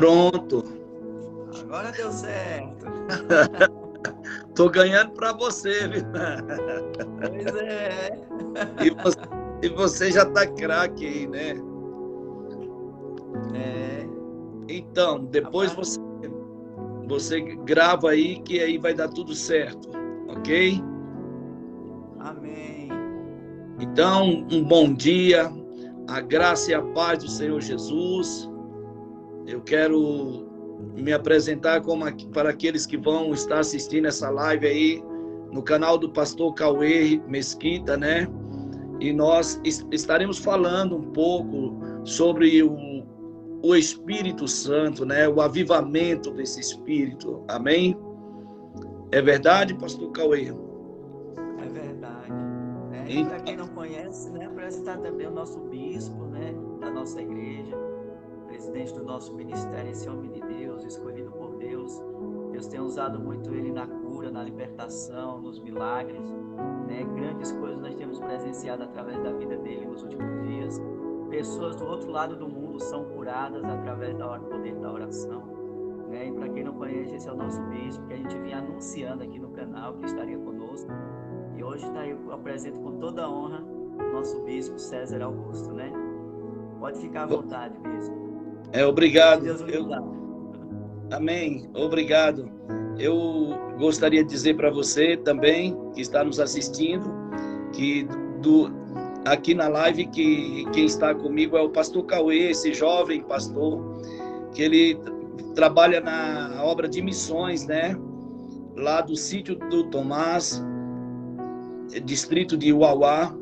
Pronto. Agora deu certo. Tô ganhando para você, viu? Pois é. E você já tá craque aí, né? É. Então, depois você grava aí, que aí vai dar tudo certo, ok? Amém. Então, um bom dia, a graça e a paz do Senhor Jesus. Eu quero me apresentar para aqueles que vão estar assistindo essa live aí no canal do pastor Cauê Mesquita, né? E nós estaremos falando um pouco sobre o Espírito Santo, né? O avivamento desse Espírito. Amém? É verdade, pastor Cauê? É verdade. E para quem não conhece, né, apresentar também o nosso bispo, né, da nossa igreja, presidente do nosso ministério, esse homem de Deus, escolhido por Deus. Deus tem usado muito ele na cura, na libertação, nos milagres, né? Grandes coisas nós temos presenciado através da vida dele nos últimos dias. Pessoas do outro lado do mundo são curadas através do poder da oração, né? E para quem não conhece, esse é o nosso bispo, que a gente vinha anunciando aqui no canal, que estaria conosco. E hoje eu apresento com toda a honra o nosso bispo César Augusto, né? Pode ficar à vontade, bispo. Obrigado. Deus Amém. Obrigado. Eu gostaria de dizer para você também, que está nos assistindo, que aqui na live, que quem está comigo é o pastor Cauê, esse jovem pastor, que ele trabalha na obra de missões, né? Lá do sítio do Tomás, distrito de Uauá,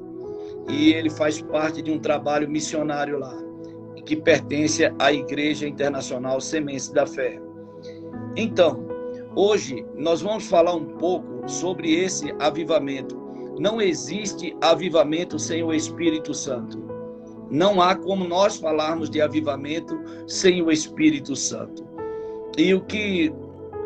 e ele faz parte de um trabalho missionário lá, que pertence à Igreja Internacional Sementes da Fé. Então, hoje nós vamos falar um pouco sobre esse avivamento. Não existe avivamento sem o Espírito Santo. Não há como nós falarmos de avivamento sem o Espírito Santo. E o que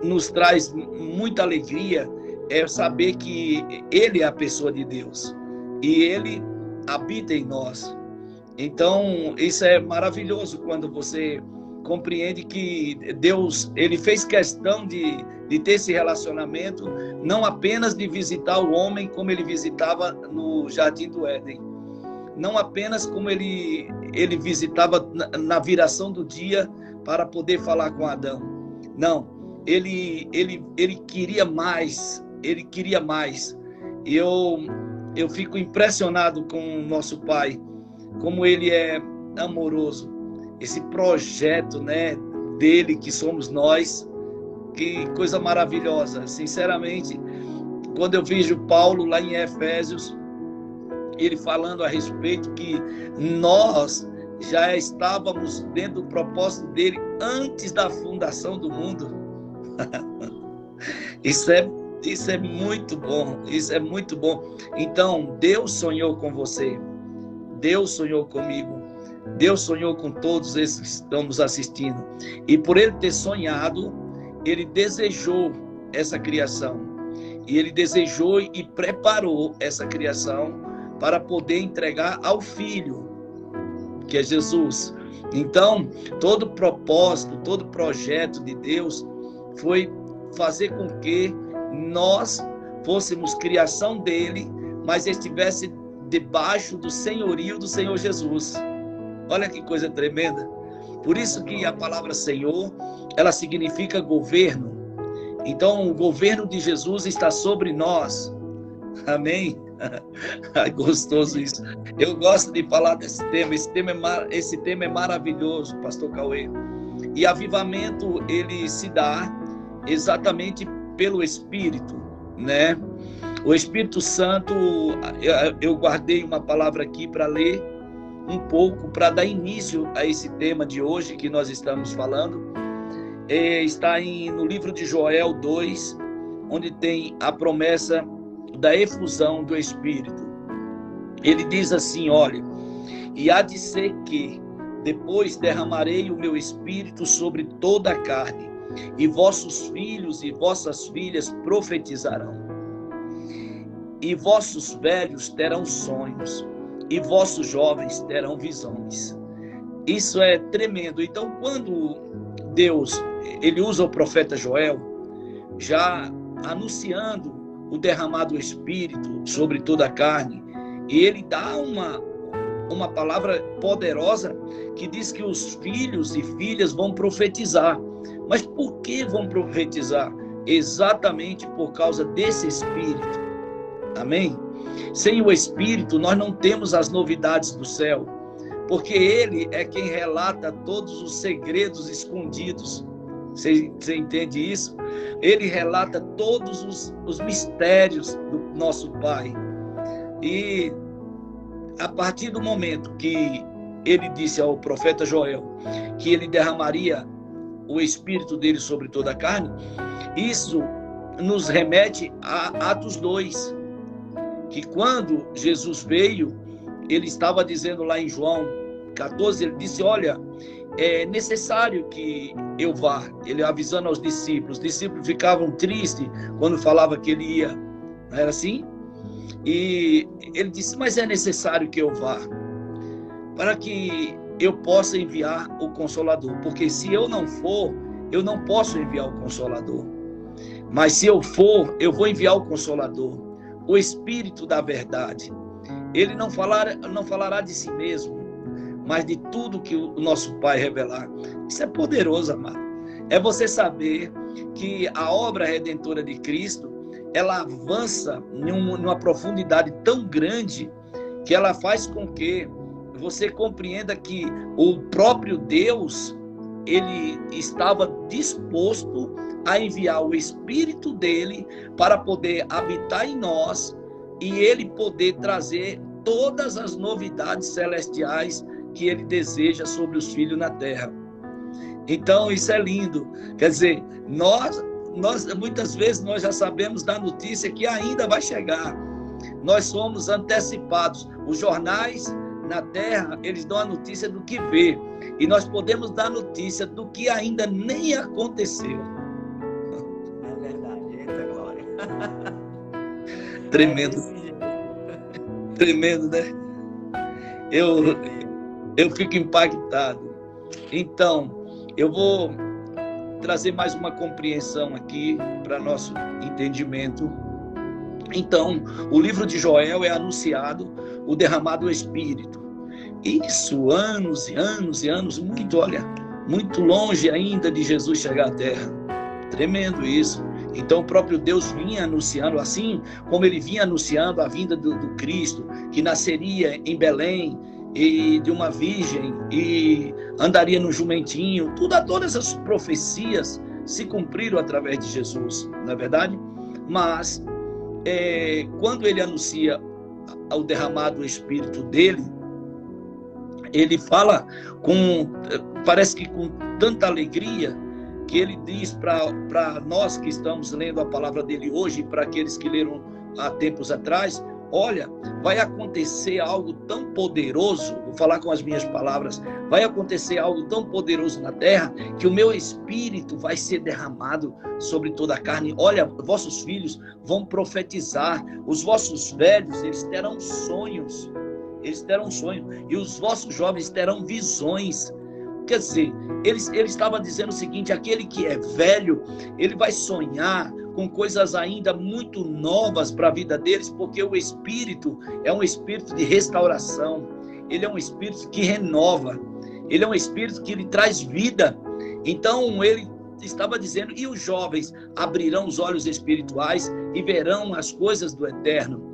nos traz muita alegria é saber que Ele é a pessoa de Deus e Ele habita em nós. Então, isso é maravilhoso quando você compreende que Deus, Ele fez questão de ter esse relacionamento, não apenas de visitar o homem como Ele visitava no Jardim do Éden, não apenas como Ele visitava na viração do dia para poder falar com Adão. Não, Ele queria mais, Ele queria mais. E eu fico impressionado com o nosso Pai, como Ele é amoroso. Esse projeto, né, dele, que somos nós, que coisa maravilhosa. Sinceramente, quando eu vejo Paulo lá em Efésios, ele falando a respeito que nós já estávamos dentro do propósito dele antes da fundação do mundo. Isso é muito bom, isso é muito bom. Então, Deus sonhou com você, Deus sonhou comigo, Deus sonhou com todos esses que estão nos assistindo. E por Ele ter sonhado, Ele desejou essa criação. E Ele desejou e preparou essa criação para poder entregar ao Filho, que é Jesus. Então, todo propósito, todo projeto de Deus foi fazer com que nós fôssemos criação dele, mas estivesse debaixo do senhorio do Senhor Jesus. Olha que coisa tremenda. Por isso que a palavra Senhor, ela significa governo. Então, o governo de Jesus está sobre nós. Amém? Gostoso isso. Eu gosto de falar desse tema. Esse tema é maravilhoso, pastor Cauê. E avivamento, ele se dá exatamente pelo Espírito, né? O Espírito Santo, eu guardei uma palavra aqui para ler um pouco, para dar início a esse tema de hoje que nós estamos falando. Está no livro de Joel 2, onde tem a promessa da efusão do Espírito. Ele diz assim, olha, e há de ser que depois derramarei o meu Espírito sobre toda a carne, e vossos filhos e vossas filhas profetizarão, e vossos velhos terão sonhos, e vossos jovens terão visões. Isso é tremendo. Então, quando Deus, ele usa o profeta Joel, já anunciando o derramado Espírito sobre toda a carne. E ele dá uma palavra poderosa que diz que os filhos e filhas vão profetizar. Mas por que vão profetizar? Exatamente por causa desse Espírito. Amém? Sem o Espírito, nós não temos as novidades do céu, porque ele é quem relata todos os segredos escondidos. Você entende isso? Ele relata todos os mistérios do nosso Pai. E a partir do momento que ele disse ao profeta Joel que ele derramaria o Espírito dele sobre toda a carne, isso nos remete a Atos 2, que quando Jesus veio, ele estava dizendo lá em João 14, ele disse, olha, é necessário que eu vá. Ele avisando aos discípulos. Os discípulos ficavam tristes quando falava que ele ia. Não era assim? E ele disse, mas é necessário que eu vá, para que eu possa enviar o Consolador. Porque se eu não for, eu não posso enviar o Consolador. Mas se eu for, eu vou enviar o Consolador, o Espírito da verdade. Ele não falará de si mesmo, mas de tudo que o nosso Pai revelar. Isso é poderoso, amado. É você saber que a obra redentora de Cristo, ela avança numa profundidade tão grande que ela faz com que você compreenda que o próprio Deus, ele estava disposto a enviar o Espírito dele para poder habitar em nós e ele poder trazer todas as novidades celestiais que ele deseja sobre os filhos na terra. Então isso é lindo. Quer dizer, nós muitas vezes nós já sabemos da notícia que ainda vai chegar. Nós somos antecipados. Os jornais na terra, eles dão a notícia do que vê, e nós podemos dar notícia do que ainda nem aconteceu. É verdade, eita glória. Tremendo. Tremendo, né? Eu fico impactado. Então, eu vou trazer mais uma compreensão aqui para nosso entendimento. Então, o livro de Joel é anunciado o derramado Espírito. Isso, anos e anos e anos, muito longe ainda de Jesus chegar à terra. Tremendo isso. Então, o próprio Deus vinha anunciando, assim como ele vinha anunciando a vinda do Cristo, que nasceria em Belém, e de uma virgem, e andaria no jumentinho. Todas as profecias se cumpriram através de Jesus, não é verdade? Mas, quando ele anuncia o derramado Espírito dele, ele fala parece que com tanta alegria, que ele diz para nós que estamos lendo a palavra dele hoje, e para aqueles que leram há tempos atrás, olha, vai acontecer algo tão poderoso, vou falar com as minhas palavras, vai acontecer algo tão poderoso na terra, que o meu Espírito vai ser derramado sobre toda a carne. Olha, vossos filhos vão profetizar, os vossos velhos, eles terão sonhos, e os vossos jovens terão visões. Quer dizer, ele estava dizendo o seguinte, aquele que é velho, ele vai sonhar com coisas ainda muito novas para a vida deles, porque o Espírito é um Espírito de restauração, ele é um Espírito que renova, ele é um Espírito que lhe traz vida. Então ele estava dizendo, e os jovens abrirão os olhos espirituais e verão as coisas do Eterno.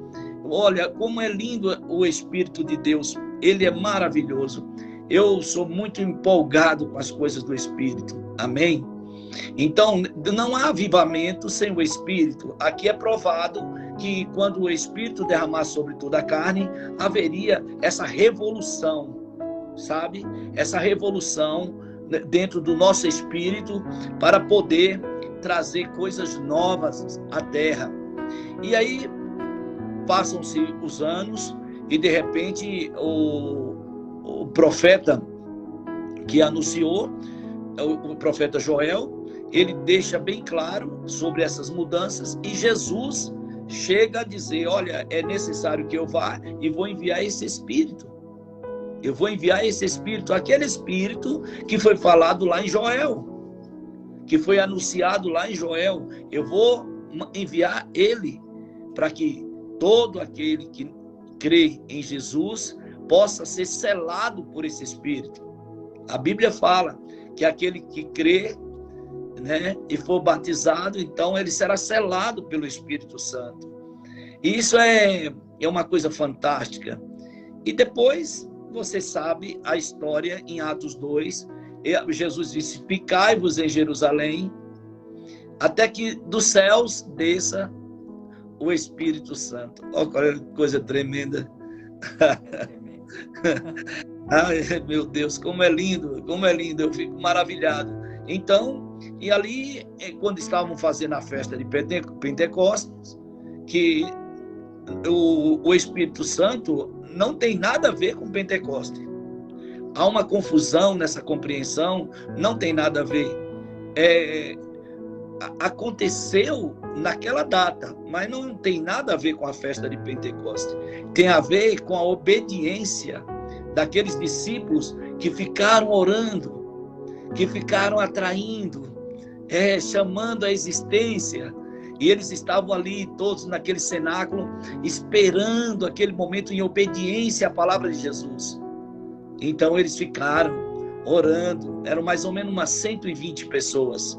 Olha, como é lindo o Espírito de Deus, ele é maravilhoso. Eu sou muito empolgado com as coisas do Espírito, amém? Então, não há avivamento sem o Espírito. Aqui é provado que quando o Espírito derramar sobre toda a carne, haveria essa revolução, sabe? Essa revolução dentro do nosso espírito para poder trazer coisas novas à terra. E aí, passam-se os anos e de repente o profeta que anunciou, o profeta Joel, ele deixa bem claro sobre essas mudanças, e Jesus chega a dizer, olha, é necessário que eu vá e vou enviar esse Espírito. Eu vou enviar esse Espírito, aquele Espírito que foi falado lá em Joel. que foi anunciado lá em Joel. Eu vou enviar ele para que todo aquele que crê em Jesus possa ser selado por esse Espírito. A Bíblia fala que aquele que crê, né, e for batizado, então ele será selado pelo Espírito Santo. E isso é uma coisa fantástica. E depois, você sabe a história em Atos 2, Jesus disse: ficai-vos em Jerusalém, até que dos céus desça o Espírito Santo. Olha que coisa tremenda. Ai, meu Deus, como é lindo, eu fico maravilhado. Então, e ali, quando estavam fazendo a festa de Pentecostes, que o Espírito Santo não tem nada a ver com Pentecostes. Há uma confusão nessa compreensão, não tem nada a ver. Aconteceu naquela data, mas não tem nada a ver com a festa de Pentecostes. Tem a ver com a obediência daqueles discípulos que ficaram orando, que ficaram atraindo, chamando a existência. E eles estavam ali todos naquele cenáculo, esperando aquele momento em obediência à palavra de Jesus. Então eles ficaram orando, eram mais ou menos umas 120 pessoas.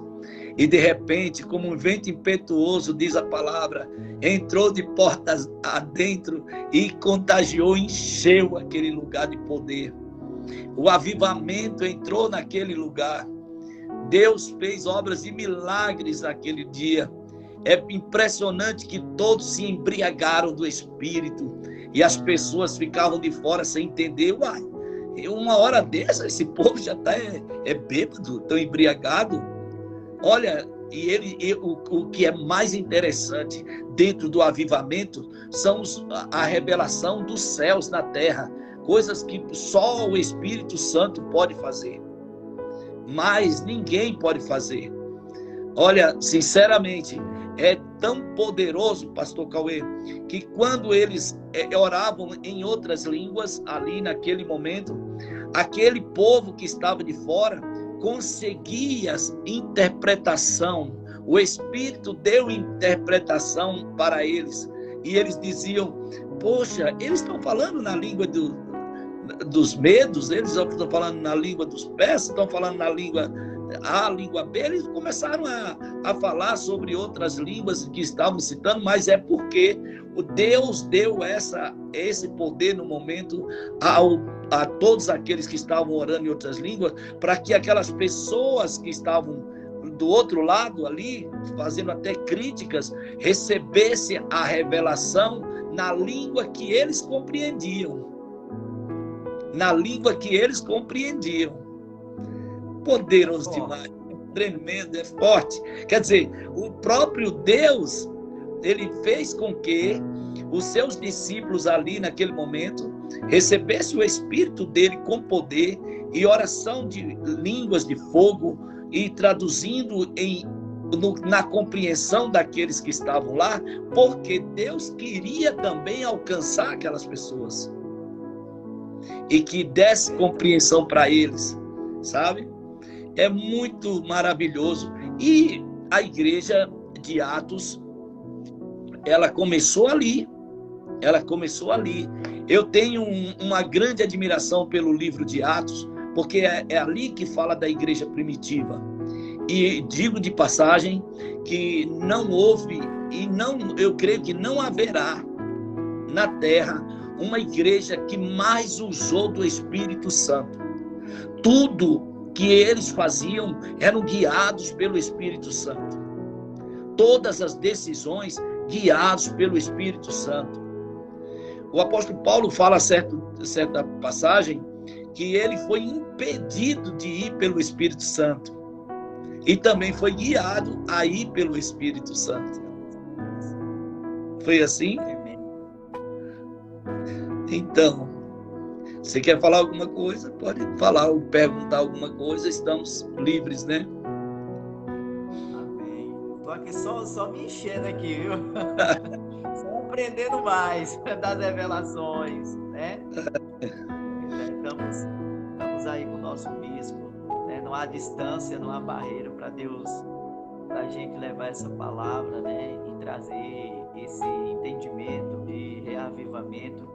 E de repente, como um vento impetuoso, diz a palavra, entrou de portas adentro e contagiou, encheu aquele lugar de poder. O avivamento entrou naquele lugar. Deus fez obras e milagres naquele dia. É impressionante que todos se embriagaram do Espírito e as pessoas ficavam de fora sem entender. Uai, uma hora dessa, esse povo já está bêbado, tão embriagado. Olha, o que é mais interessante dentro do avivamento são a revelação dos céus na terra, coisas que só o Espírito Santo pode fazer, mas ninguém pode fazer. Olha, sinceramente, é tão poderoso, pastor Cauê, que quando eles oravam em outras línguas, ali naquele momento, aquele povo que estava de fora conseguia interpretação. O Espírito deu interpretação para eles. E eles diziam: poxa, eles estão falando na língua dos medos, eles estão falando na língua dos persas, estão falando na língua A, língua B. Eles começaram a falar sobre outras línguas que estavam citando, mas é porque o Deus deu esse poder no momento a todos aqueles que estavam orando em outras línguas, para que aquelas pessoas que estavam do outro lado ali, fazendo até críticas, recebessem a revelação na língua que eles compreendiam. Na língua que eles compreendiam. Poderoso demais, tremendo, é forte. Quer dizer, o próprio Deus, ele fez com que os seus discípulos ali naquele momento recebessem o Espírito dele com poder e oração de línguas de fogo e traduzindo na compreensão daqueles que estavam lá, porque Deus queria também alcançar aquelas pessoas e que desse compreensão para eles, sabe? É muito maravilhoso. E a igreja de Atos, ela começou ali. Eu tenho uma grande admiração pelo livro de Atos, porque é ali que fala da igreja primitiva. E digo de passagem que não houve, eu creio que não haverá na terra uma igreja que mais usou do Espírito Santo. Tudo que eles faziam eram guiados pelo Espírito Santo. Todas as decisões guiados pelo Espírito Santo. O apóstolo Paulo fala certa passagem que ele foi impedido de ir pelo Espírito Santo e também foi guiado a ir pelo Espírito Santo. Foi assim? Então, você quer falar alguma coisa? Pode falar ou perguntar alguma coisa, estamos livres, né? Amém. Estou aqui só me enchendo aqui, viu? Só aprendendo mais das revelações, né? Estamos aí com o nosso bispo, né? não há distância, não há barreira para Deus, para a gente levar essa palavra, né, e trazer esse entendimento de reavivamento,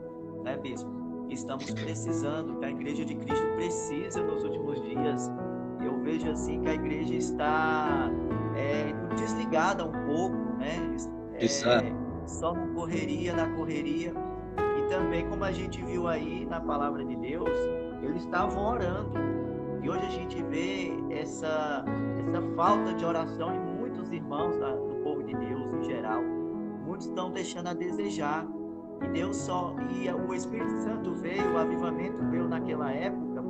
né, Bispo? Estamos precisando, que a Igreja de Cristo precisa nos últimos dias. Eu vejo assim que a igreja está desligada um pouco, né? Só na correria. E também, como a gente viu aí na palavra de Deus, eles estavam orando. E hoje a gente vê essa falta de oração em muitos irmãos do povo de Deus em geral. Muitos estão deixando a desejar. E o Espírito Santo veio, o avivamento veio naquela época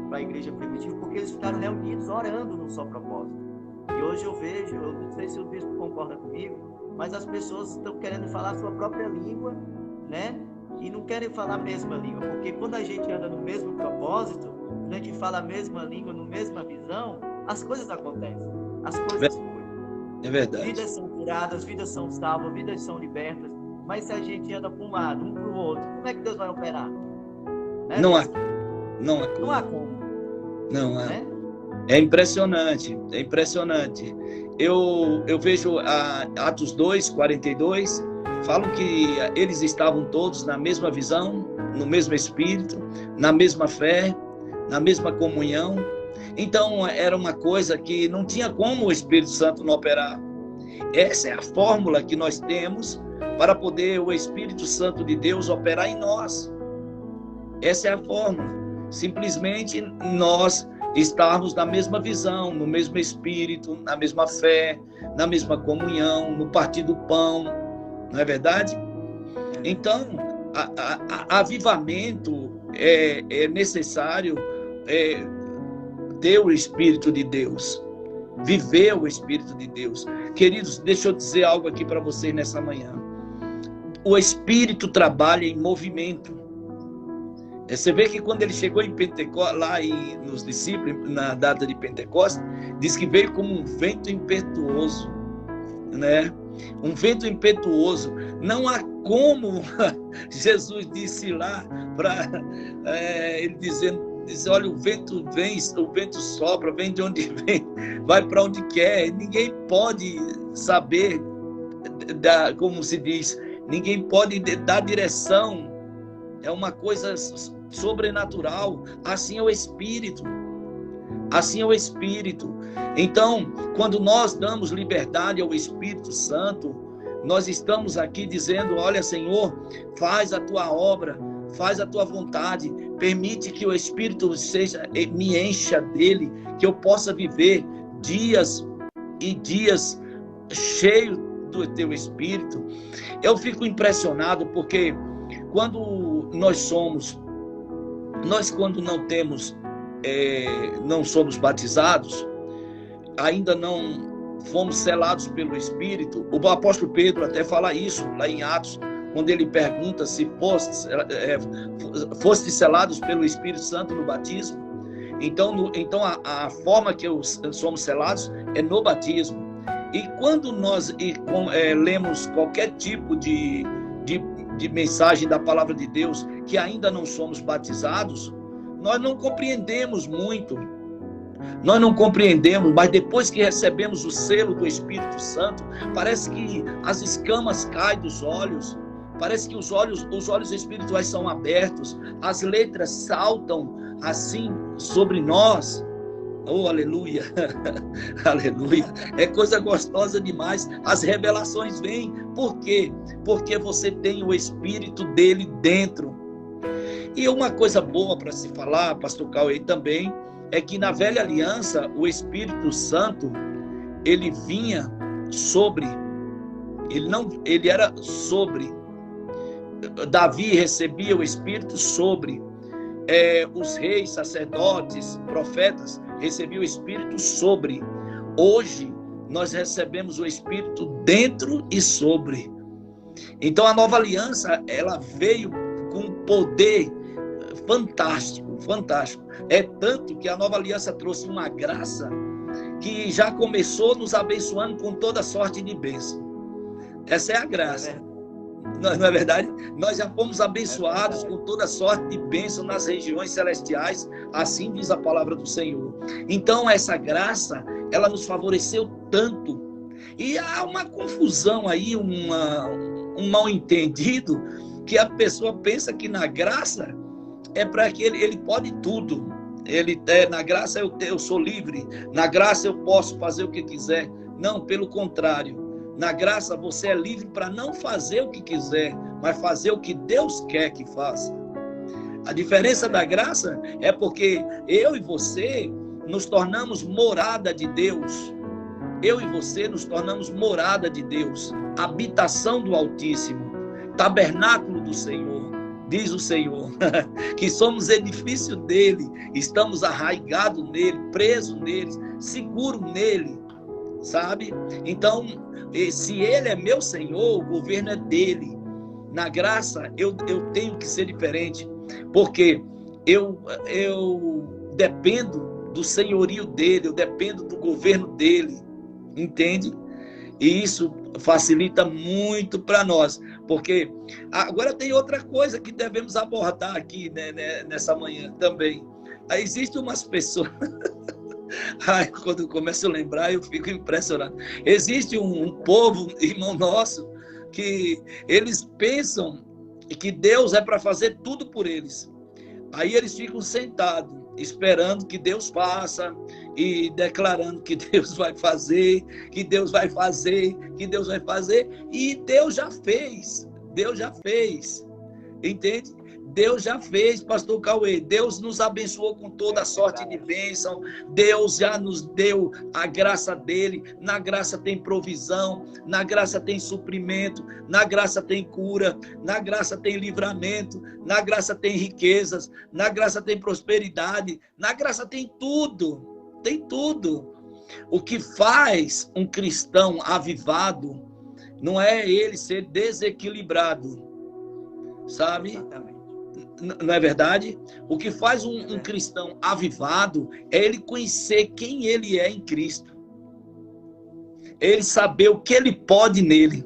para a igreja primitiva, porque eles ficaram reunidos orando num só propósito. E hoje eu vejo, eu não sei se o bispo concorda comigo, mas as pessoas estão querendo falar a sua própria língua, né? E não querem falar a mesma língua, porque quando a gente anda no mesmo propósito, quando a gente fala a mesma língua, na mesma visão, as coisas acontecem, as coisas fluem. É verdade. Vidas são curadas, vidas são salvas, vidas são libertas. Mas se a gente anda para um lado, um para o outro, como é que Deus vai operar? Né? Não há como. Não há. Né? É impressionante. Eu vejo Atos 2, 42, falam que eles estavam todos na mesma visão, no mesmo espírito, na mesma fé, na mesma comunhão. Então era uma coisa que não tinha como o Espírito Santo não operar. Essa é a fórmula que nós temos para poder o Espírito Santo de Deus operar em nós. Essa é a fórmula. Simplesmente nós estarmos na mesma visão, no mesmo espírito, na mesma fé, na mesma comunhão, no partir do pão. Não é verdade? Então, avivamento é necessário ter o Espírito de Deus, viver o Espírito de Deus. Queridos, deixa eu dizer algo aqui para vocês nessa manhã. O Espírito trabalha em movimento. Você vê que quando ele chegou em Pentecostes, lá nos discípulos, na data de Pentecostes, diz que veio como um vento impetuoso, né? Um vento impetuoso. Não há como, Jesus disse lá, ele dizendo, olha, o vento vem, o vento sopra, vem de onde vem, vai para onde quer. Ninguém pode saber, como se diz, ninguém pode dar direção. É uma coisa sobrenatural. Assim é o Espírito. Assim é o Espírito. Então, quando nós damos liberdade ao Espírito Santo, nós estamos aqui dizendo, olha, Senhor, faz a tua obra, faz a tua vontade, permite que o Espírito me encha dele, que eu possa viver dias e dias cheios do teu Espírito. Eu fico impressionado porque quando quando não somos batizados, ainda não fomos selados pelo Espírito. O apóstolo Pedro até fala isso lá em Atos, quando ele pergunta se foste selados pelo Espírito Santo no batismo. Então a forma que somos selados é no batismo. E quando nós lemos qualquer tipo de mensagem da palavra de Deus que ainda não somos batizados, nós não compreendemos muito. Nós não compreendemos, mas depois que recebemos o selo do Espírito Santo, parece que as escamas caem dos olhos, parece que os olhos espirituais são abertos, as letras saltam assim sobre nós. Oh, aleluia, aleluia, é coisa gostosa demais, as revelações vêm. Por quê? Porque você tem o Espírito dele dentro. E uma coisa boa para se falar, pastor Cauê, também, é que na velha aliança, o Espírito Santo, ele vinha sobre, ele era sobre, Davi recebia o Espírito sobre, os reis, sacerdotes, profetas, recebiam o Espírito sobre. Hoje, nós recebemos o Espírito dentro e sobre. Então, a nova aliança, ela veio com um poder fantástico, fantástico. É tanto que a nova aliança trouxe uma graça que já começou nos abençoando com toda sorte de bênção. Essa é a graça. Não é verdade? Nós já fomos abençoados com toda sorte de bênção nas regiões celestiais, assim diz a palavra do Senhor. Então essa graça, ela nos favoreceu tanto. E há uma confusão aí, um mal entendido, que a pessoa pensa que na graça é para que ele pode tudo. Na graça eu sou livre, na graça eu posso fazer o que quiser. Não, pelo contrário. Na graça você é livre para não fazer o que quiser, mas fazer o que Deus quer que faça. A diferença da graça é porque eu e você nos tornamos morada de Deus. Eu e você nos tornamos morada de Deus, habitação do Altíssimo, tabernáculo do Senhor. Diz o Senhor, que somos edifício dele, estamos arraigados nele, presos nele, seguros nele, sabe? Então, se ele é meu Senhor, o governo é dele. Na graça, eu tenho que ser diferente, porque eu dependo do senhorio dele, eu dependo do governo dele, entende? E isso facilita muito para nós, porque agora tem outra coisa que devemos abordar aqui, né, nessa manhã também. Existem umas pessoas... Ai, quando eu começo a lembrar, eu fico impressionado. Existe um povo, irmão nosso, que eles pensam que Deus é para fazer tudo por eles. Aí eles ficam sentados, esperando que Deus faça e declarando que Deus vai fazer, que Deus vai fazer, que Deus vai fazer. E Deus já fez, entende? Deus já fez, pastor Cauê. Deus nos abençoou com toda a sorte de bênção. Deus já nos deu a graça dele. Na graça tem provisão, na graça tem suprimento, na graça tem cura, na graça tem livramento, na graça tem riquezas, na graça tem prosperidade, na graça tem tudo. Tem tudo. O que faz um cristão avivado não é ele ser desequilibrado, sabe? Exatamente. Não é verdade? O que faz um cristão avivado é ele conhecer quem ele é em Cristo. Ele saber o que ele pode nele.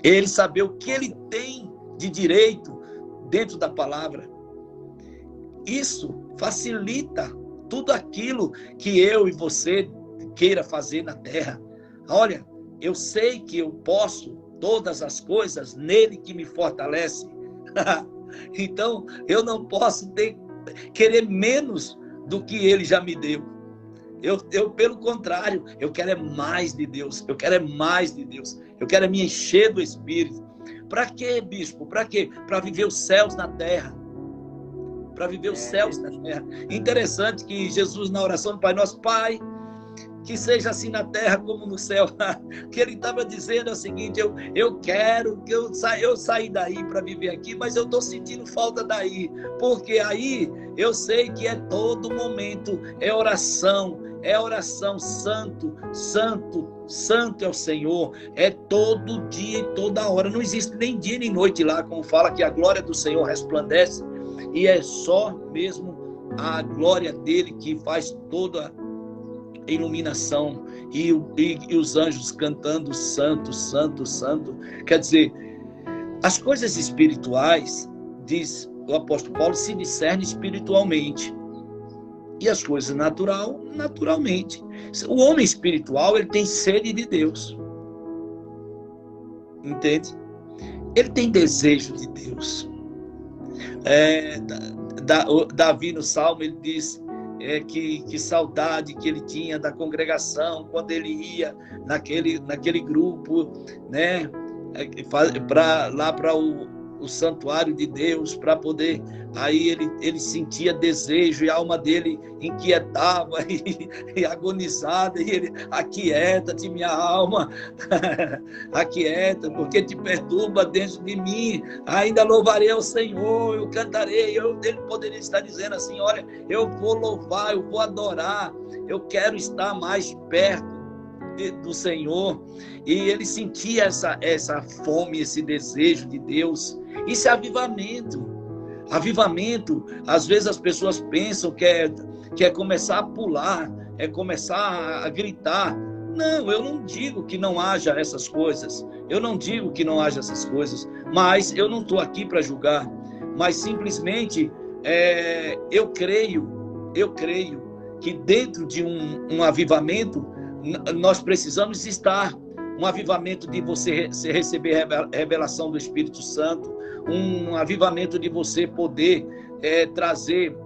Ele saber o que ele tem de direito dentro da palavra. Isso facilita tudo aquilo que eu e você queira fazer na terra. Olha, eu sei que eu posso todas as coisas nele que me fortalece. Então, eu não posso querer menos do que ele já me deu. Eu, pelo contrário, eu quero é mais de Deus. Eu quero é mais de Deus. Eu quero é me encher do Espírito. Para quê, bispo? Para quê? Para viver os céus na terra. Para viver os céus na terra. Interessante que Jesus, na oração do Pai Nosso, Pai, que seja assim na terra como no céu. Que ele estava dizendo é o seguinte: eu quero que eu saí daí para viver aqui, mas eu estou sentindo falta daí, porque aí eu sei que é todo momento, é oração, santo, santo, santo é o Senhor, é todo dia e toda hora, não existe nem dia nem noite lá, como fala que a glória do Senhor resplandece, e é só mesmo a glória dele que faz toda iluminação e os anjos cantando santo, santo, santo. Quer dizer, as coisas espirituais, diz o apóstolo Paulo, se discernem espiritualmente, e as coisas naturalmente. O homem espiritual, ele tem sede de Deus, entende? Ele tem desejo de Deus. Davi no Salmo, ele diz que saudade que ele tinha da congregação, quando ele ia naquele grupo, né, para o santuário de Deus, para poder, aí ele sentia desejo, e a alma dele inquietava e agonizada, e ele: aquieta-te minha alma, aquieta, porque te perturba dentro de mim, ainda louvarei ao Senhor, eu cantarei. Ele poderia estar dizendo assim: olha, eu vou louvar, eu vou adorar, eu quero estar mais perto do Senhor. E ele sentia essa fome, esse desejo de Deus. Isso é avivamento. Avivamento, às vezes as pessoas pensam que é começar a pular, é começar a gritar. Não, eu não digo que não haja essas coisas. Eu não digo que não haja essas coisas. Mas eu não estou aqui para julgar. Mas simplesmente eu creio que dentro de um avivamento nós precisamos estar. Um avivamento de você receber revelação do Espírito Santo, um avivamento de você poder trazer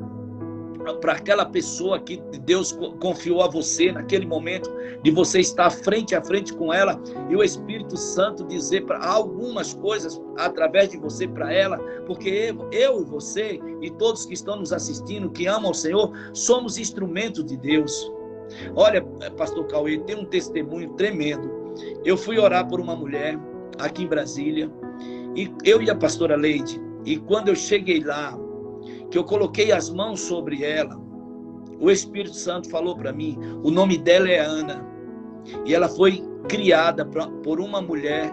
para aquela pessoa que Deus confiou a você naquele momento, de você estar frente a frente com ela e o Espírito Santo dizer para algumas coisas através de você para ela, porque eu e você e todos que estão nos assistindo, que amam o Senhor, somos instrumentos de Deus. Olha, pastor Cauê, tem um testemunho tremendo. Eu fui orar por uma mulher aqui em Brasília, e eu e a pastora Leide, e quando eu cheguei lá, que eu coloquei as mãos sobre ela, o Espírito Santo falou para mim, o nome dela é Ana, e ela foi criada por uma mulher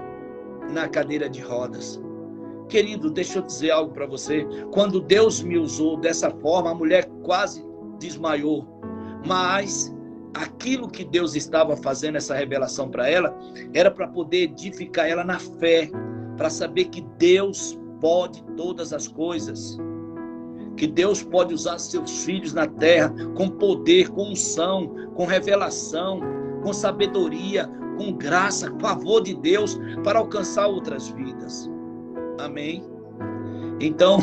na cadeira de rodas. Querido, deixa eu dizer algo para você, quando Deus me usou dessa forma, a mulher quase desmaiou, mas aquilo que Deus estava fazendo, essa revelação para ela, era para poder edificar ela na fé, para saber que Deus pode todas as coisas, que Deus pode usar seus filhos na terra com poder, com unção, com revelação, com sabedoria, com graça, com favor de Deus para alcançar outras vidas. Amém? Então,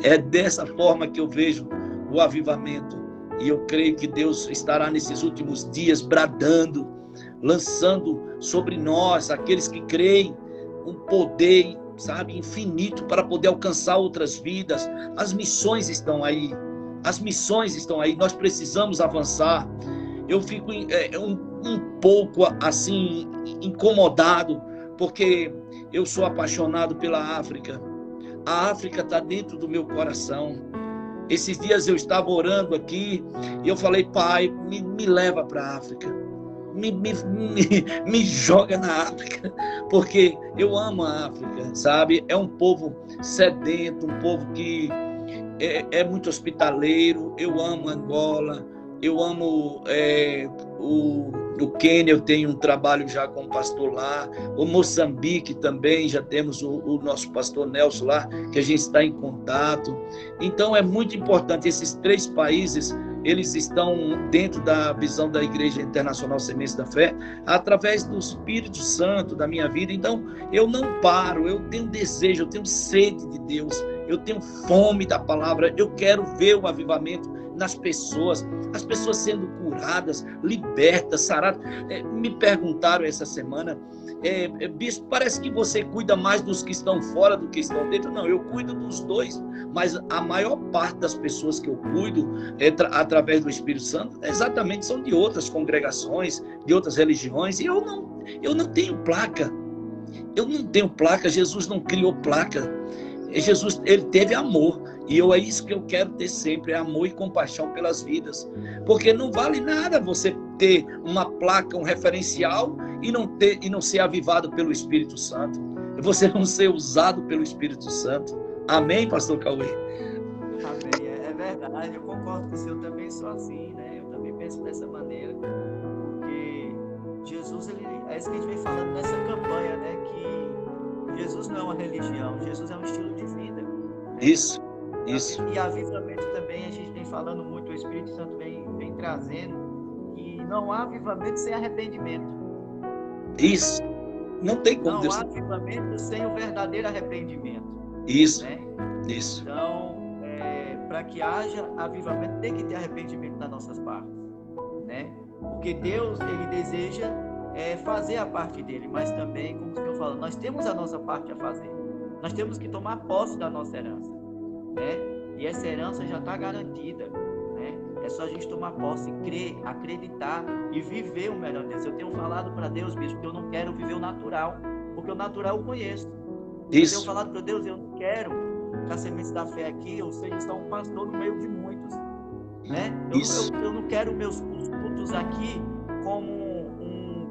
é dessa forma que eu vejo o avivamento. E eu creio que Deus estará nesses últimos dias bradando, lançando sobre nós, aqueles que creem, um poder, sabe, infinito para poder alcançar outras vidas. As missões estão aí. As missões estão aí. Nós precisamos avançar. Eu fico um pouco assim incomodado, porque eu sou apaixonado pela África. A África está dentro do meu coração. Esses dias eu estava orando aqui e eu falei, Pai, me leva para a África, me joga na África, porque eu amo a África, sabe? É um povo sedento, um povo que é muito hospitaleiro. Eu amo Angola, eu amo o Quênia, eu tenho um trabalho já como pastor lá, o Moçambique também, já temos o nosso pastor Nelson lá, que a gente está em contato. Então é muito importante, esses 3 países, eles estão dentro da visão da Igreja Internacional Sementes da Fé, através do Espírito Santo da minha vida. Então eu não paro, eu tenho desejo, eu tenho sede de Deus, eu tenho fome da palavra, eu quero ver o avivamento nas pessoas, as pessoas sendo curadas, libertas, saradas. Me perguntaram essa semana, bispo, parece que você cuida mais dos que estão fora do que estão dentro. Não, eu cuido dos dois, mas a maior parte das pessoas que eu cuido através do Espírito Santo exatamente são de outras congregações, de outras religiões, e eu não tenho placa. Eu não tenho placa. Jesus não criou placa. Jesus, ele teve amor, e é isso que eu quero ter sempre, amor e compaixão pelas vidas, porque não vale nada você ter uma placa, um referencial e não ser avivado pelo Espírito Santo, você não ser usado pelo Espírito Santo. Amém, pastor Cauê? Amém, é verdade, eu concordo com o senhor, também sou assim, né? Eu também penso dessa maneira, porque Jesus, é isso que a gente vem falando nessa campanha, né? Que Jesus não é uma religião, Jesus é um estilo de vida. Né? Isso. E avivamento também, a gente vem falando muito, o Espírito Santo vem trazendo, que não há avivamento sem arrependimento. Isso. Não tem como. Não há avivamento sem o verdadeiro arrependimento. Isso. Né? Isso. Então, para que haja avivamento, tem que ter arrependimento das nossas partes. Né? Porque Deus, ele deseja fazer a parte dele, mas também, como o senhor falou, nós temos a nossa parte a fazer. Nós temos que tomar posse da nossa herança, né? E essa herança já está garantida, né? É só a gente tomar posse, crer, acreditar e viver o melhor Deus. Eu tenho falado para Deus, bispo, que eu não quero viver o natural, porque o natural eu conheço. Isso. Eu tenho falado para Deus, eu não quero que a Sementes da Fé aqui, eu seja só um pastor no meio de muitos, né? Eu não quero meus cultos aqui como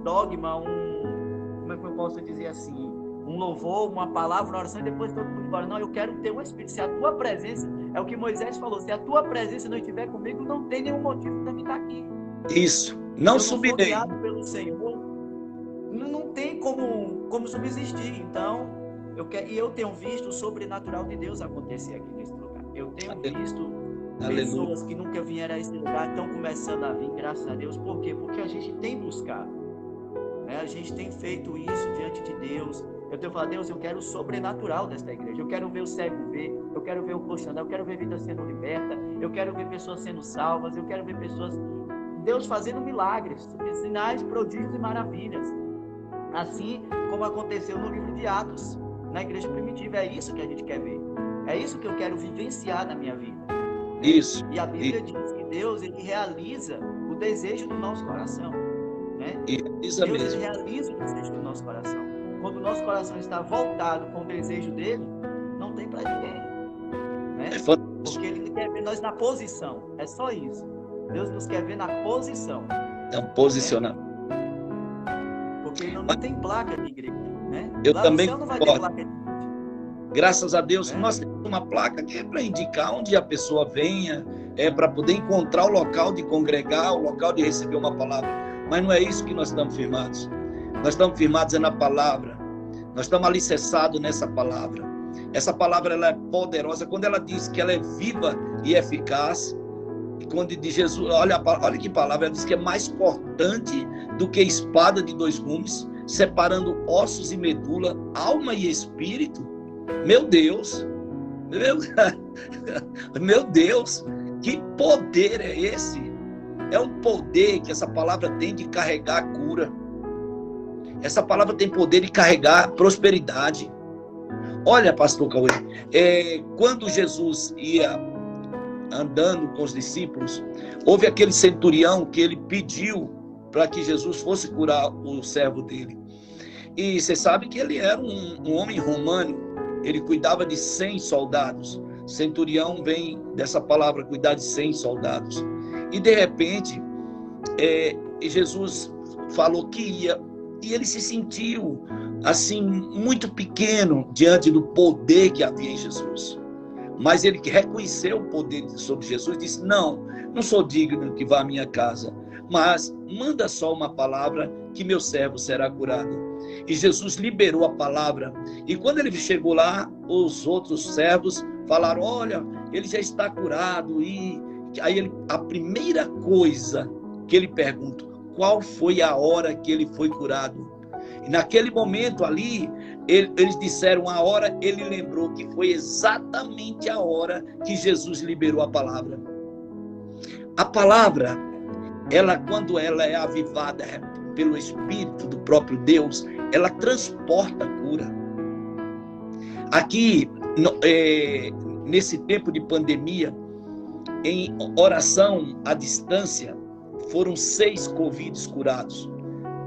dogma, como é que eu posso dizer assim, um louvor, uma palavra, uma oração e depois todo mundo embora. Não, eu quero ter um Espírito. Se a tua presença, é o que Moisés falou, se a tua presença não estiver comigo, não tem nenhum motivo para mim estar aqui. Isso, não subirei. Se eu não for guiado pelo Senhor, tem como subsistir. Então, eu tenho visto o sobrenatural de Deus acontecer aqui nesse lugar. Eu tenho visto pessoas que nunca vieram a esse lugar, estão começando a vir, graças a Deus. Por quê? Porque a gente tem buscado, né? A gente tem feito isso diante de Deus. Eu tenho falado, Deus, eu quero o sobrenatural desta igreja. Eu quero ver o cego ver, eu quero ver o coxo andar, eu quero ver vidas sendo libertas, eu quero ver pessoas sendo salvas, eu quero ver pessoas, Deus fazendo milagres, sinais, prodígios e maravilhas. Assim como aconteceu no livro de Atos, na igreja primitiva. É isso que a gente quer ver. É isso que eu quero vivenciar na minha vida. Isso. E a Bíblia diz que Deus, ele realiza o desejo do nosso coração, né? Deus ele realiza o desejo do nosso coração. Quando o nosso coração está voltado com o desejo dele, não tem para ninguém, né? Porque ele quer ver nós na posição. É só isso. Deus nos quer ver na posição. É um posicionamento. Porque não tem placa de igreja, né? Eu lá também no céu não vai ter placa de igreja. Graças a Deus, nós temos uma placa que é para indicar onde a pessoa venha, é para poder encontrar o local de congregar, o local de receber uma palavra. Mas não é isso que nós estamos firmados. Nós estamos firmados na palavra. Nós estamos alicerçados nessa palavra. Essa palavra, ela é poderosa. Quando ela diz que ela é viva e eficaz, e quando de Jesus, olha que palavra, ela diz que é mais cortante do que espada de 2 gumes, separando ossos e medula, alma e espírito. Meu Deus, meu Deus, que poder é esse? É um poder que essa palavra tem de carregar a cura. Essa palavra tem poder de carregar prosperidade. Olha, pastor Cauê, quando Jesus ia andando com os discípulos, houve aquele centurião que ele pediu para que Jesus fosse curar o servo dele. E você sabe que ele era um homem romano. Ele cuidava de 100 soldados. Centurião vem dessa palavra, cuidar de 100 soldados. E de repente, Jesus falou que ia, e ele se sentiu assim, muito pequeno diante do poder que havia em Jesus. Mas ele reconheceu o poder sobre Jesus, disse, não sou digno que vá à minha casa, mas manda só uma palavra que meu servo será curado. E Jesus liberou a palavra. E quando ele chegou lá, os outros servos falaram, olha, ele já está curado. E aí a primeira coisa que ele pergunta, qual foi a hora que ele foi curado? E naquele momento ali, eles disseram a hora, ele lembrou que foi exatamente a hora que Jesus liberou a palavra. A palavra, quando ela é avivada pelo Espírito do próprio Deus, ela transporta a cura. Aqui, nesse tempo de pandemia, em oração à distância, foram 6 Covid curados.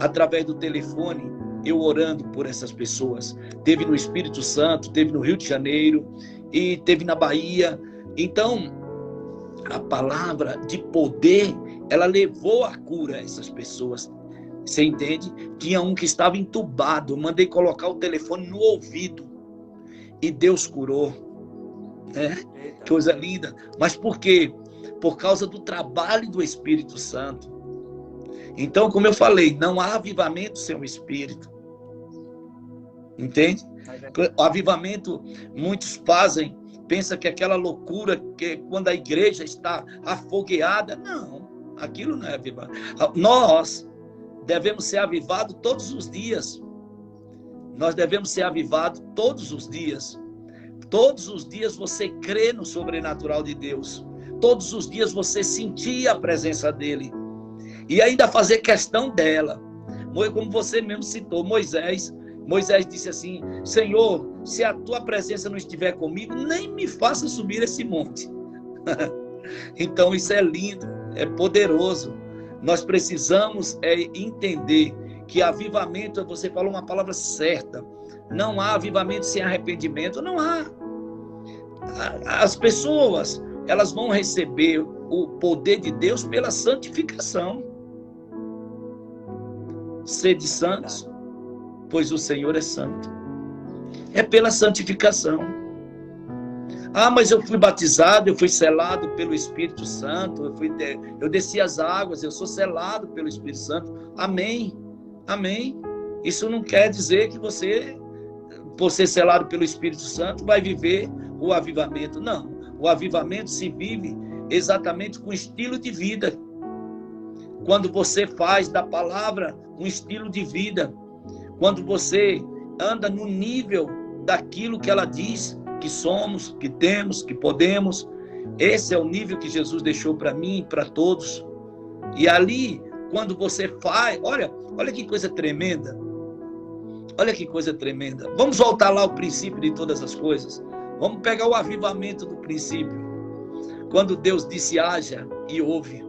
Através do telefone, eu orando por essas pessoas. Teve no Espírito Santo, teve no Rio de Janeiro, e teve na Bahia. Então, a palavra de poder, ela levou a cura a essas pessoas. Você entende? Tinha um que estava entubado, eu mandei colocar o telefone no ouvido e Deus curou, né? Coisa linda. Mas por quê? Por causa do trabalho do Espírito Santo. Então, como eu falei, não há avivamento sem o Espírito. Entende? O avivamento, muitos fazem, pensa que aquela loucura que quando a igreja está afogueada, não, aquilo não é avivamento. Nós devemos ser avivados todos os dias. Nós devemos ser avivados todos os dias. Todos os dias você crê no sobrenatural de Deus. Todos os dias você sentir a presença dele. E ainda fazer questão dela. Como você mesmo citou, Moisés disse assim, Senhor, se a tua presença não estiver comigo, nem me faça subir esse monte. Então isso é lindo, é poderoso. Nós precisamos entender que avivamento, você falou uma palavra certa, não há avivamento sem arrependimento, não há. As pessoas, elas vão receber o poder de Deus pela santificação. Sede santos, pois o Senhor é santo. É pela santificação. Ah, mas eu fui batizado, eu fui selado pelo Espírito Santo, eu desci as águas, eu sou selado pelo Espírito Santo. Amém, amém. Isso não quer dizer que você, por ser selado pelo Espírito Santo, vai viver o avivamento. Não. O avivamento se vive exatamente com estilo de vida. Quando você faz da palavra um estilo de vida. Quando você anda no nível daquilo que ela diz que somos, que temos, que podemos. Esse é o nível que Jesus deixou para mim e para todos. E ali, quando você faz... Olha que coisa tremenda. Olha que coisa tremenda. Vamos voltar lá ao princípio de todas as coisas. Vamos pegar o avivamento do princípio. Quando Deus disse haja e houve.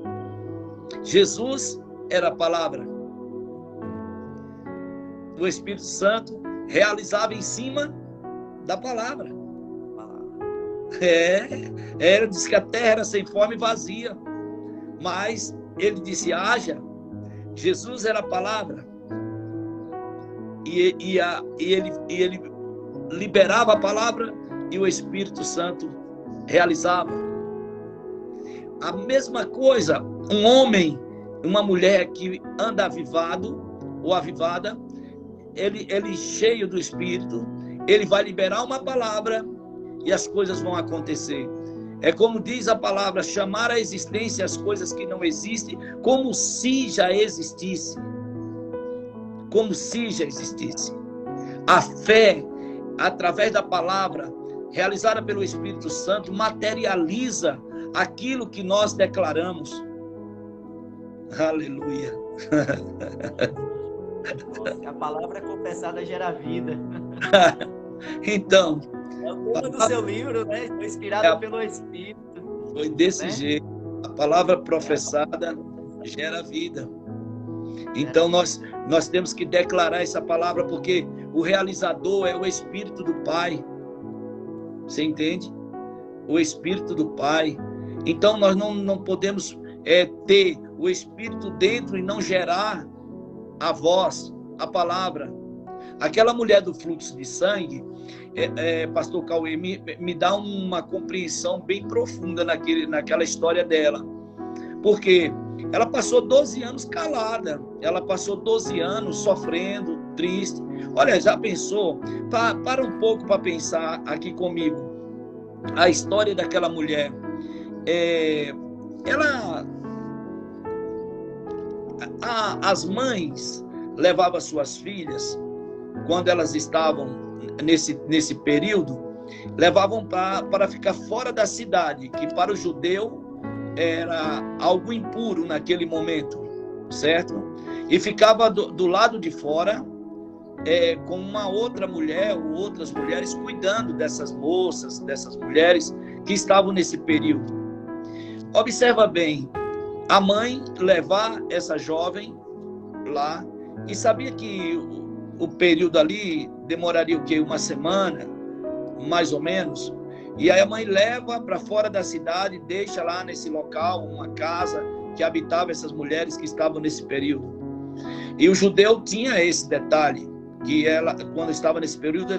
Jesus era a palavra. O Espírito Santo realizava em cima da palavra. Ele disse que a terra era sem forma e vazia. Mas ele disse haja. Jesus era a palavra. E ele liberava a palavra e o Espírito Santo realizava. A mesma coisa, um homem, uma mulher que anda avivado ou avivada, ele cheio do Espírito, ele vai liberar uma palavra e as coisas vão acontecer. É como diz a palavra, chamar à existência as coisas que não existem, como se já existisse. Como se já existisse. A fé, através da palavra, realizada pelo Espírito Santo, materializa aquilo que nós declaramos. Aleluia. A palavra confessada gera vida. Então, é o tema do seu livro, né? Foi inspirado pelo Espírito. Foi desse jeito. A palavra professada gera vida. Então nós temos que declarar essa palavra, porque o realizador é o Espírito do Pai. Você entende? O Espírito do Pai. Então nós não podemos ter o Espírito dentro e não gerar a voz, a palavra. Aquela mulher do fluxo de sangue, pastor Cauê, me dá uma compreensão bem profunda naquela história dela. Porque ela passou 12 anos calada, ela passou 12 anos sofrendo, triste. Olha, já pensou? Para um pouco para pensar aqui comigo. A história daquela mulher. As mães levavam suas filhas, quando elas estavam nesse período, levavam para ficar fora da cidade, que para o judeu era algo impuro naquele momento, certo? E ficava do lado de fora, com uma outra mulher ou outras mulheres cuidando dessas moças, dessas mulheres que estavam nesse período. Observa bem, a mãe levar essa jovem lá, e sabia que o período ali demoraria o quê? Uma semana, mais ou menos. E aí a mãe leva para fora da cidade, deixa lá nesse local uma casa que habitava essas mulheres que estavam nesse período. E o judeu tinha esse detalhe, que ela, quando estava nesse período,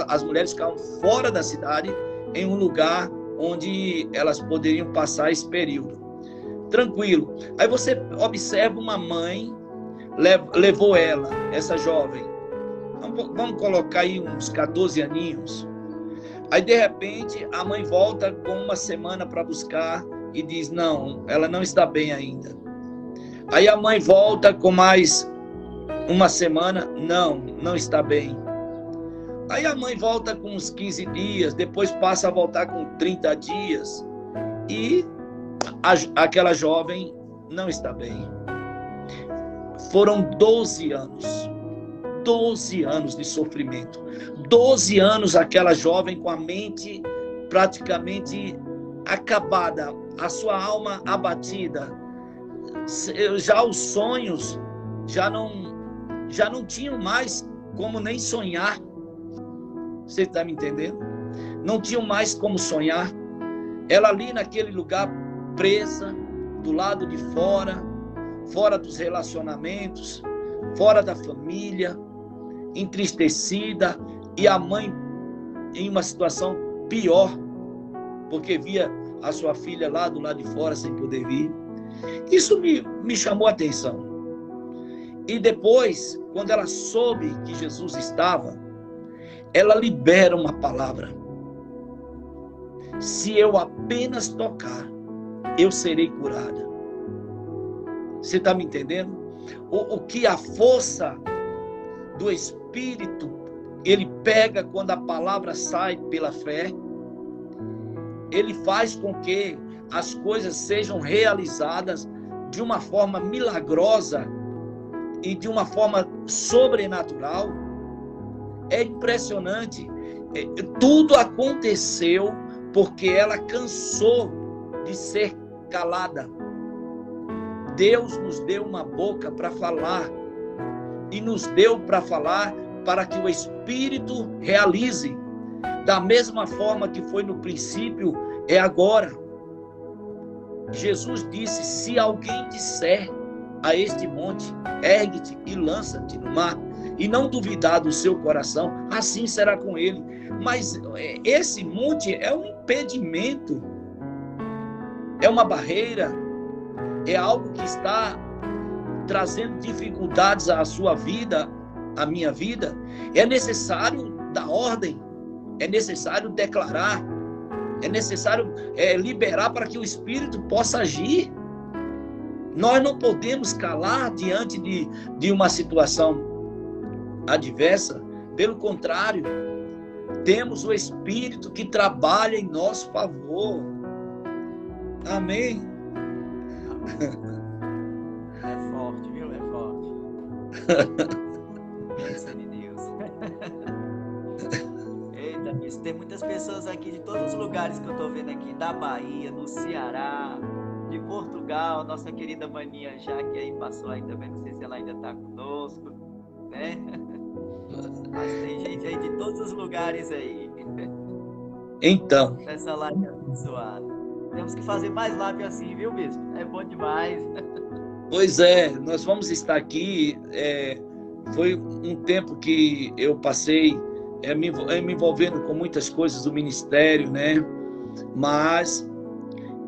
as mulheres ficavam fora da cidade, em um lugar onde elas poderiam passar esse período. Tranquilo. Aí você observa uma mãe, levou ela, essa jovem, vamos colocar aí uns 14 aninhos. Aí de repente a mãe volta com uma semana para buscar e diz, não, ela não está bem ainda. Aí a mãe volta com mais uma semana, não está bem. Aí a mãe volta com uns 15 dias, depois passa a voltar com 30 dias e aquela jovem não está bem. Foram 12 anos. 12 anos de sofrimento. 12 anos aquela jovem com a mente praticamente acabada, a sua alma abatida. Já os sonhos já não tinham mais como nem sonhar. Você está me entendendo? Não tinham mais como sonhar. Ela ali naquele lugar presa, do lado de fora, fora dos relacionamentos, fora da família, entristecida, e a mãe em uma situação pior, porque via a sua filha lá do lado de fora sem poder vir. Isso me chamou a atenção. E depois, quando ela soube que Jesus estava, ela libera uma palavra: se eu apenas tocar, eu serei curada. Você está me entendendo? O que a força do Espírito, ele pega quando a palavra sai pela fé, ele faz com que as coisas sejam realizadas de uma forma milagrosa e de uma forma sobrenatural. É impressionante. Tudo aconteceu porque ela cansou de ser calada. Deus nos deu uma boca para falar, e nos deu para falar para que o Espírito realize. Da mesma forma que foi no princípio, é agora. Jesus disse: se alguém disser a este monte, ergue-te e lança-te no mar, e não duvidar do seu coração, assim será com ele. Mas esse monte é um impedimento, é uma barreira, é algo que está trazendo dificuldades à sua vida, à minha vida. É necessário dar ordem, é necessário declarar, é necessário liberar para que o Espírito possa agir. Nós não podemos calar diante de uma situação adversa. Pelo contrário, temos o Espírito que trabalha em nosso favor. Amém. É forte, viu? É forte. Bênção de Deus. Eita, bicho, tem muitas pessoas aqui de todos os lugares que eu tô vendo aqui, da Bahia, do Ceará, de Portugal, nossa querida maninha já que aí passou aí também, não sei se ela ainda tá conosco, né? Mas tem gente aí de todos os lugares aí. Então, Essa live é abençoada. Temos que fazer mais live assim, viu, bispo? É bom demais. pois é, nós vamos estar aqui. Foi um tempo que eu passei me envolvendo com muitas coisas do ministério, né? Mas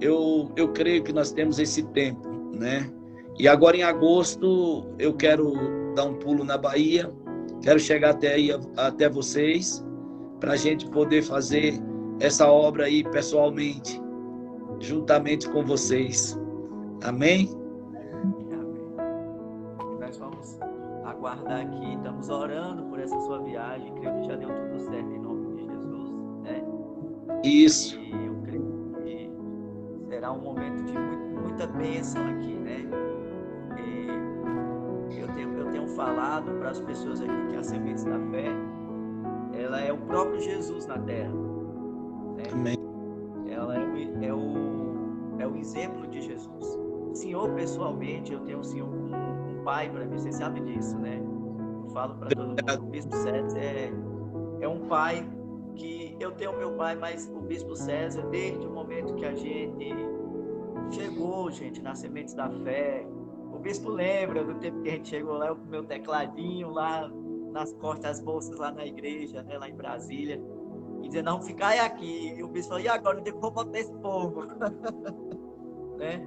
eu creio que nós temos esse tempo, né? E agora em agosto eu quero dar um pulo na Bahia, quero chegar até vocês, para a gente poder fazer essa obra aí pessoalmente, juntamente com vocês. Amém? Amém. Nós vamos aguardar aqui, estamos orando por essa sua viagem, creio que já deu tudo certo em nome de Jesus, né? Isso. E eu creio que será um momento de muita bênção aqui, né? E eu tenho falado para as pessoas aqui que a Sementes da Fé, ela é o próprio Jesus na Terra, né? Amém. Ela é o exemplo de Jesus. O Senhor, pessoalmente, eu tenho o Senhor como um pai para mim, você sabe disso, né? Eu falo para todo mundo, o Bispo César é um pai que eu tenho meu pai, mas o Bispo César, desde o momento que a gente chegou, gente, nas Sementes da Fé, o Bispo lembra do tempo que a gente chegou lá, eu com meu tecladinho lá nas costas das bolsas lá na igreja, né, lá em Brasília, e dizendo, não, ficai aqui. E o Bispo falou, e agora, onde eu vou botar esse povo? Né?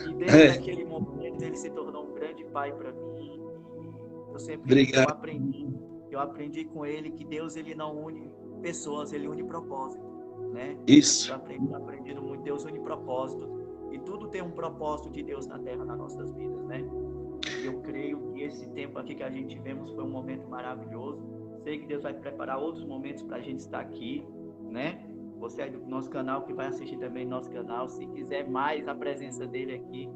E desde aquele momento ele se tornou um grande pai para mim. Eu sempre eu aprendi com ele que Deus, ele não une pessoas, ele une propósito, né? Isso. Eu aprendi muito, Deus une propósito, e tudo tem um propósito de Deus na terra, nas nossas vidas, né? E eu creio que esse tempo aqui que a gente tivemos foi um momento maravilhoso. Sei que Deus vai preparar outros momentos para a gente estar aqui, né? Você aí do nosso canal, que vai assistir também nosso canal, se quiser mais a presença dele aqui,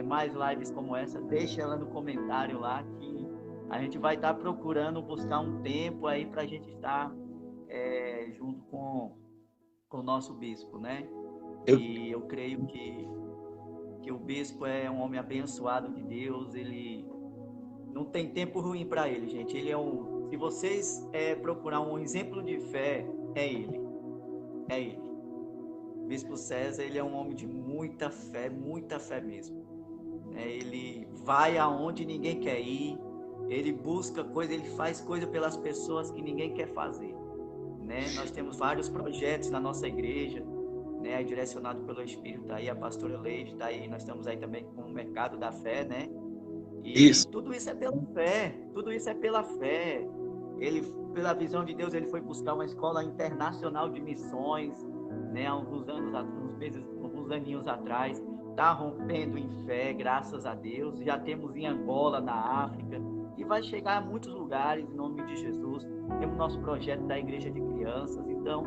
mais lives como essa, deixa ela no comentário lá, que a gente vai estar procurando buscar um tempo aí para a gente estar junto com o nosso bispo, né? E eu creio que o bispo é um homem abençoado de Deus, ele não tem tempo ruim para ele, gente. Ele se vocês procurar um exemplo de fé, é ele. É ele. O Bispo César, ele é um homem de muita fé mesmo. Ele vai aonde ninguém quer ir, ele busca coisa, ele faz coisa pelas pessoas que ninguém quer fazer, né? Nós temos vários projetos na nossa igreja, né? Direcionado pelo Espírito, tá aí a pastora Leide, tá aí, nós estamos aí também com o Mercado da Fé, né? Isso. Tudo isso é pela fé, tudo isso é pela fé. Ele, pela visão de Deus, ele foi buscar uma escola internacional de missões, né, há alguns aninhos atrás. Está rompendo em fé, graças a Deus. Já temos em Angola, na África, e vai chegar a muitos lugares, em nome de Jesus. Temos nosso projeto da Igreja de Crianças. Então,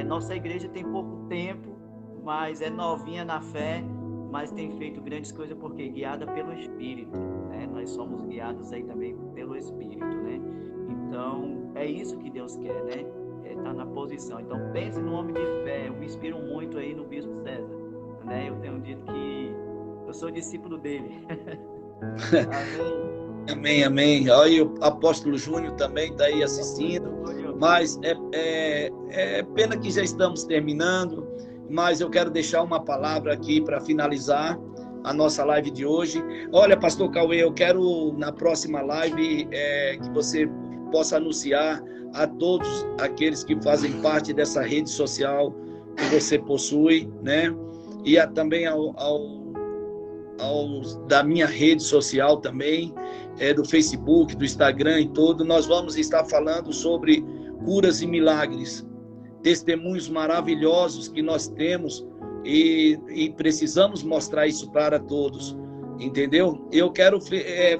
nossa igreja tem pouco tempo, mas é novinha na fé, mas tem feito grandes coisas porque guiada pelo Espírito, né? Nós somos guiados aí também pelo Espírito, né? Então, é isso que Deus quer, né? Tá na posição. Então, pense no homem de fé. Eu me inspiro muito aí no Bispo César, né? Eu tenho dito que eu sou discípulo dele. Amém, amém. Olha, o apóstolo Júnior também está aí assistindo, mas é pena que já estamos terminando, mas eu quero deixar uma palavra aqui para finalizar a nossa live de hoje. Olha, pastor Cauê, eu quero na próxima live que você possa anunciar a todos aqueles que fazem parte dessa rede social que você possui, né? E também da minha rede social também, do Facebook, do Instagram e todo. Nós vamos estar falando sobre curas e milagres, testemunhos maravilhosos que nós temos e precisamos mostrar isso para todos, entendeu? Eu quero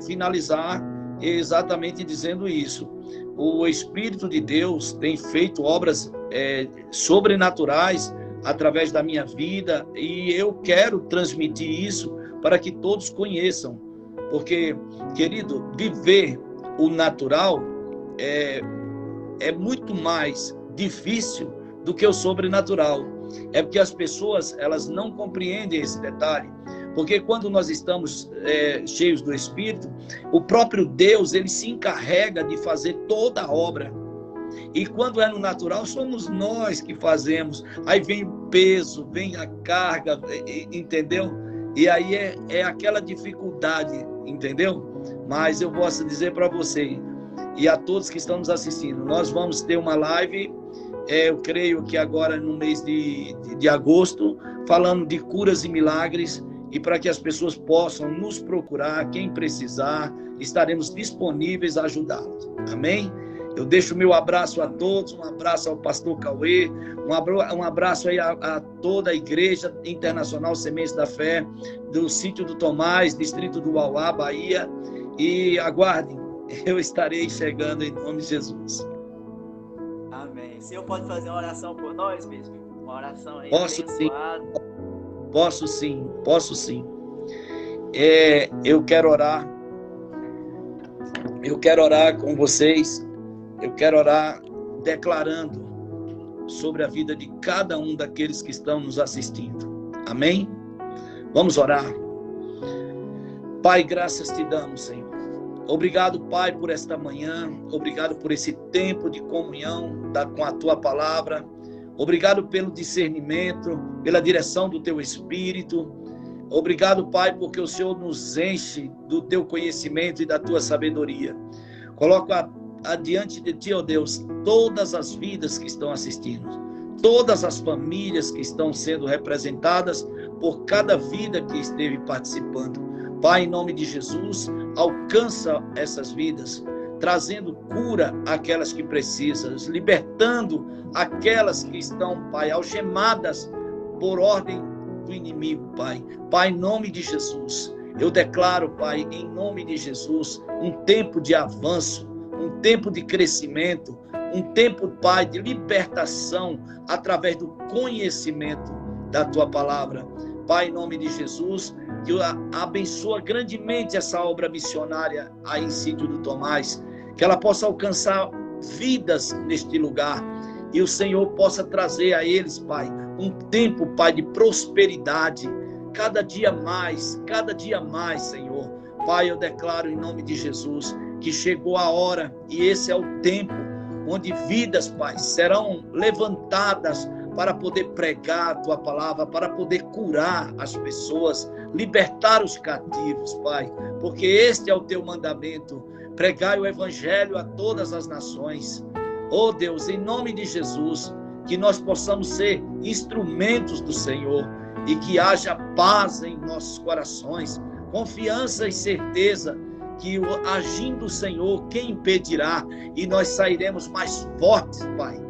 finalizar exatamente dizendo isso. O Espírito de Deus tem feito obras sobrenaturais através da minha vida, e eu quero transmitir isso para que todos conheçam, porque, querido, viver o natural é muito mais difícil do que o sobrenatural. É porque as pessoas, elas não compreendem esse detalhe, porque quando nós estamos cheios do Espírito, o próprio Deus, ele se encarrega de fazer toda a obra. E quando é no natural, somos nós que fazemos. Aí vem o peso, vem a carga, entendeu? E aí é aquela dificuldade, entendeu? Mas eu posso dizer para você e a todos que estão nos assistindo, nós vamos ter uma live, eu creio que agora no mês de agosto, falando de curas e milagres, e para que as pessoas possam nos procurar, quem precisar, estaremos disponíveis a ajudá-los. Amém? Eu deixo o meu abraço a todos, um abraço ao pastor Cauê, um abraço aí a toda a Igreja Internacional Sementes da Fé, do Sítio do Tomás, distrito do Uauá, Bahia, e aguardem, eu estarei chegando em nome de Jesus. Amém. O senhor pode fazer uma oração por nós, bispo? Uma oração aí abençoada. Posso sim. Eu quero orar com vocês. Eu quero orar declarando sobre a vida de cada um daqueles que estão nos assistindo. Amém? Vamos orar. Pai, graças te damos, Senhor. Obrigado, Pai, por esta manhã. Obrigado por esse tempo de comunhão com a Tua palavra. Obrigado pelo discernimento, pela direção do Teu Espírito. Obrigado, Pai, porque o Senhor nos enche do Teu conhecimento e da Tua sabedoria. Coloco adiante de Ti, ó Deus, todas as vidas que estão assistindo, todas as famílias que estão sendo representadas por cada vida que esteve participando. Pai, em nome de Jesus, alcança essas vidas, trazendo cura àquelas que precisam, libertando aquelas que estão, Pai, algemadas por ordem do inimigo, Pai. Pai, em nome de Jesus, eu declaro, Pai, em nome de Jesus, um tempo de avanço, um tempo de crescimento, um tempo, Pai, de libertação através do conhecimento da Tua palavra. Pai, em nome de Jesus, que abençoa grandemente essa obra missionária aí em Sítio do Tomás, que ela possa alcançar vidas neste lugar e o Senhor possa trazer a eles, Pai, um tempo, Pai, de prosperidade, cada dia mais, Senhor. Pai, eu declaro em nome de Jesus que chegou a hora e esse é o tempo onde vidas, Pai, serão levantadas para poder pregar a Tua palavra, para poder curar as pessoas, libertar os cativos, Pai, porque este é o Teu mandamento, pregai o Evangelho a todas as nações. Oh Deus, em nome de Jesus, que nós possamos ser instrumentos do Senhor e que haja paz em nossos corações, confiança e certeza que agindo o Senhor, quem impedirá? E nós sairemos mais fortes, Pai.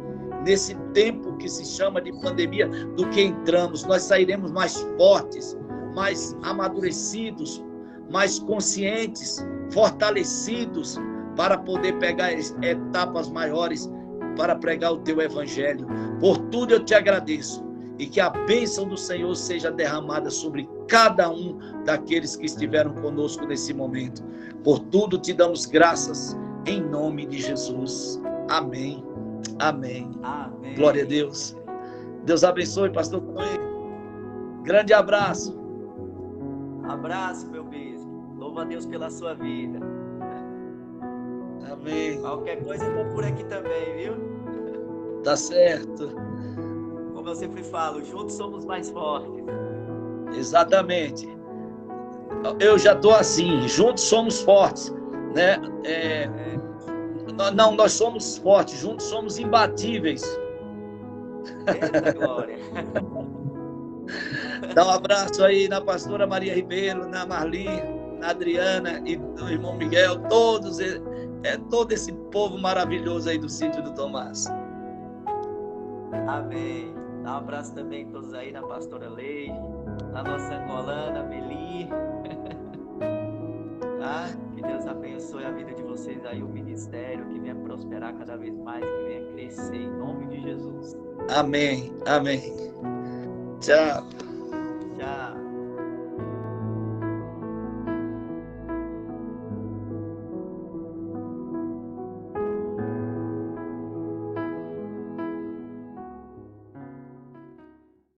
Nesse tempo que se chama de pandemia, do que entramos, nós sairemos mais fortes, mais amadurecidos, mais conscientes, fortalecidos, para poder pegar etapas maiores, para pregar o Teu Evangelho. Por tudo eu te agradeço, e que a bênção do Senhor seja derramada sobre cada um daqueles que estiveram conosco nesse momento. Por tudo te damos graças, em nome de Jesus. Amém. Amém. Amém. Glória a Deus. Deus abençoe, pastor Cauê. Grande abraço. Abraço, meu bispo. Louva a Deus pela sua vida. Amém. Qualquer coisa eu estou por aqui também, viu? Tá certo. Como eu sempre falo, juntos somos mais fortes. Exatamente. Eu já estou assim, juntos somos fortes, né? Não, nós somos fortes, juntos somos imbatíveis. Eita glória. Dá um abraço aí na pastora Maria Ribeiro, na Marli, na Adriana e do irmão Miguel, todo esse povo maravilhoso aí do sítio do Tomás. Amém. Dá um abraço também a todos aí, na pastora Leide, na nossa angolana, Meli. Tá? Que Deus abençoe a vida de vocês aí, o ministério, que venha prosperar cada vez mais, que venha crescer, em nome de Jesus. Amém, amém. Tchau. Tchau.